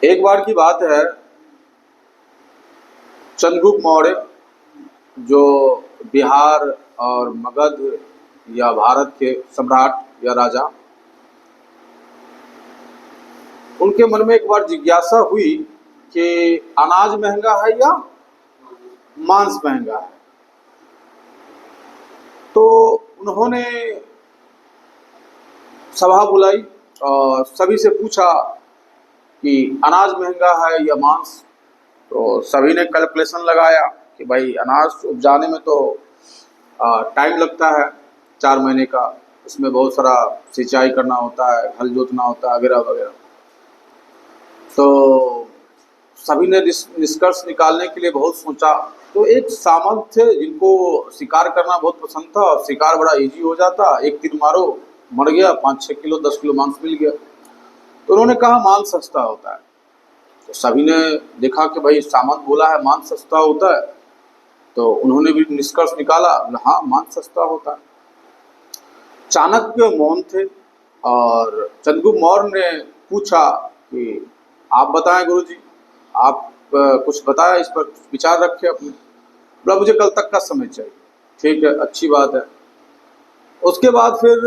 एक बार की बात है, चंद्रगुप्त मौर्य जो बिहार और मगध या भारत के सम्राट या राजा, उनके मन में एक बार जिज्ञासा हुई कि अनाज महंगा है या मांस महंगा है। तो उन्होंने सभा बुलाई और सभी से पूछा कि अनाज महंगा है या मांस। तो सभी ने कैलकुलेशन लगाया कि भाई अनाज उपजाने में तो टाइम लगता है 4 महीने का, उसमें बहुत सारा सिंचाई करना होता है, हल जोतना होता है वगैरह वगैरह। तो सभी ने निष्कर्ष निकालने के लिए बहुत सोचा। तो एक सामंत थे जिनको शिकार करना बहुत पसंद था और शिकार बड़ा इजी हो जाता, एक तीर मारो मर गया, 5-6 किलो 10 किलो मांस मिल गया। तो उन्होंने कहा मांस सस्ता होता है। तो सभी ने देखा कि भाई सामंत बोला है मांस सस्ता होता है, तो उन्होंने भी निष्कर्ष निकाला, हाँ मांस सस्ता होता है। चाणक्य मौन थे और चंद्रगुप्त मौर्य ने पूछा कि आप बताएं गुरुजी, आप कुछ बताया, इस पर विचार रखे अपने। बोला मुझे कल तक का समय चाहिए। ठीक है, अच्छी बात है। उसके बाद फिर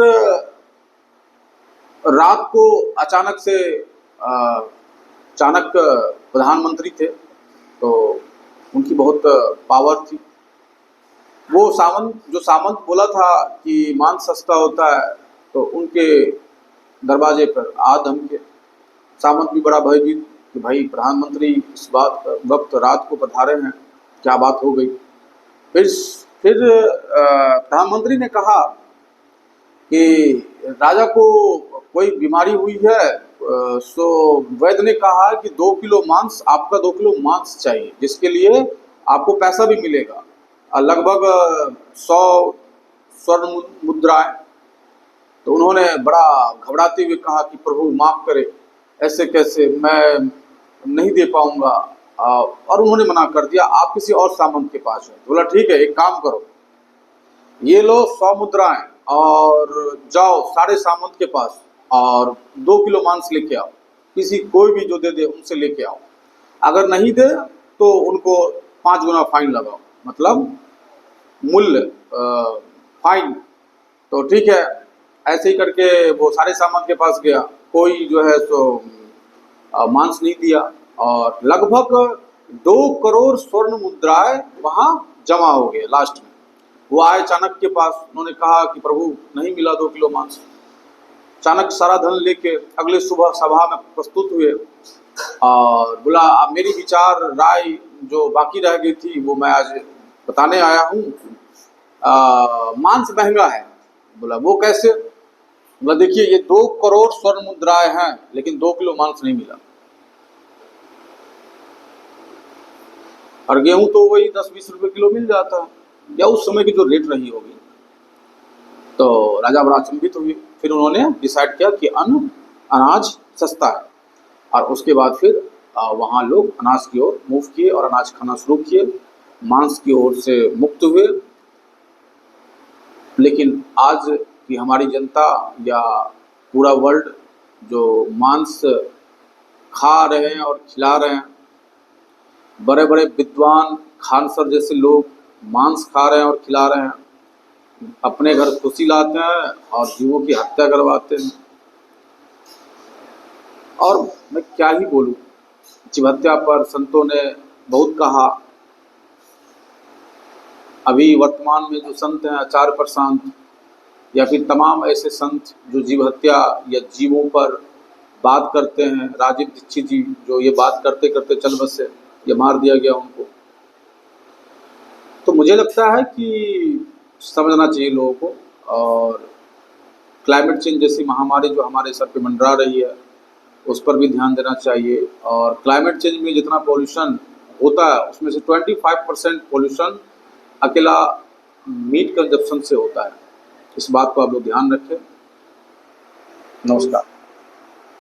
रात को अचानक से चाणक्य प्रधानमंत्री थे, तो उनकी बहुत पावर थी। वो सामंत बोला था कि मांस सस्ता होता है, तो उनके दरवाजे पर आ धमके। सामंत भी बड़ा भयभीत कि भाई प्रधानमंत्री इस वक्त रात को पधारे हैं, क्या बात हो गई। फिर प्रधानमंत्री ने कहा कि राजा को कोई बीमारी हुई है, सो वैद्य ने कहा कि 2 किलो मांस, आपका 2 किलो मांस चाहिए, जिसके लिए आपको पैसा भी मिलेगा, लगभग 100 स्वर्ण मुद्राएं। तो उन्होंने बड़ा घबराते हुए कहा कि प्रभु माफ करे, ऐसे कैसे, मैं नहीं दे पाऊंगा। और उन्होंने मना कर दिया, आप किसी और सामंत के पास जाओ। बोला ठीक है, एक काम करो, ये लो 100 मुद्राएं और जाओ सारे सामंत के पास और 2 किलो मांस लेके आओ, किसी कोई भी जो दे उनसे लेके आओ। अगर नहीं दे तो उनको 5 गुना फाइन लगाओ, मतलब मूल्य फाइन। तो ठीक है, ऐसे ही करके वो सारे सामंत के पास गया, कोई जो है सो मांस नहीं दिया और लगभग 2 करोड़ स्वर्ण मुद्राएं वहां जमा हो गए। लास्ट में वो आए चाणक्य के पास, उन्होंने कहा कि प्रभु नहीं मिला 2 किलो मांस। चाणक्य सारा धन लेके अगले सुबह सभा में प्रस्तुत हुए और बोला अब मेरी विचार राय जो बाकी रह गई थी वो मैं आज बताने आया हूँ। मांस महंगा है। बोला वो कैसे? बोला देखिए, ये 2 करोड़ स्वर्ण मुद्राएं हैं लेकिन 2 किलो मांस नहीं मिला। और गेहूं तो वही 10-20 रुपए किलो मिल जाता है, या उस समय की जो रेट रही होगी। तो राजा बड़ा अचंभित हुए। फिर उन्होंने डिसाइड किया कि अनाज सस्ता है, और उसके बाद फिर वहाँ लोग अनाज की ओर मूव किए और अनाज खाना शुरू किए, मांस की ओर से मुक्त हुए। लेकिन आज की हमारी जनता या पूरा वर्ल्ड जो मांस खा रहे हैं और खिला रहे हैं, बड़े बड़े विद्वान खान सर जैसे लोग मांस खा रहे हैं और खिला रहे हैं, अपने घर खुशी लाते हैं और जीवों की हत्या करवाते हैं। और मैं क्या ही बोलूं, जीव हत्या पर संतों ने बहुत कहा। अभी वर्तमान में जो संत हैं, आचार्य प्रशांत या फिर तमाम ऐसे संत जो जीव हत्या या जीवों पर बात करते हैं, राजीव दीक्षित जी जो ये बात करते करते चल बसे, ये मार दिया गया उनको। तो मुझे लगता है कि समझना चाहिए लोगों को, और क्लाइमेट चेंज जैसी महामारी जो हमारे सर पे मंडरा रही है उस पर भी ध्यान देना चाहिए। और क्लाइमेट चेंज में जितना पॉल्यूशन होता है उसमें से 25% पॉल्यूशन अकेला मीट कंजप्शन से होता है। इस बात को आप लोग ध्यान रखें। नमस्कार।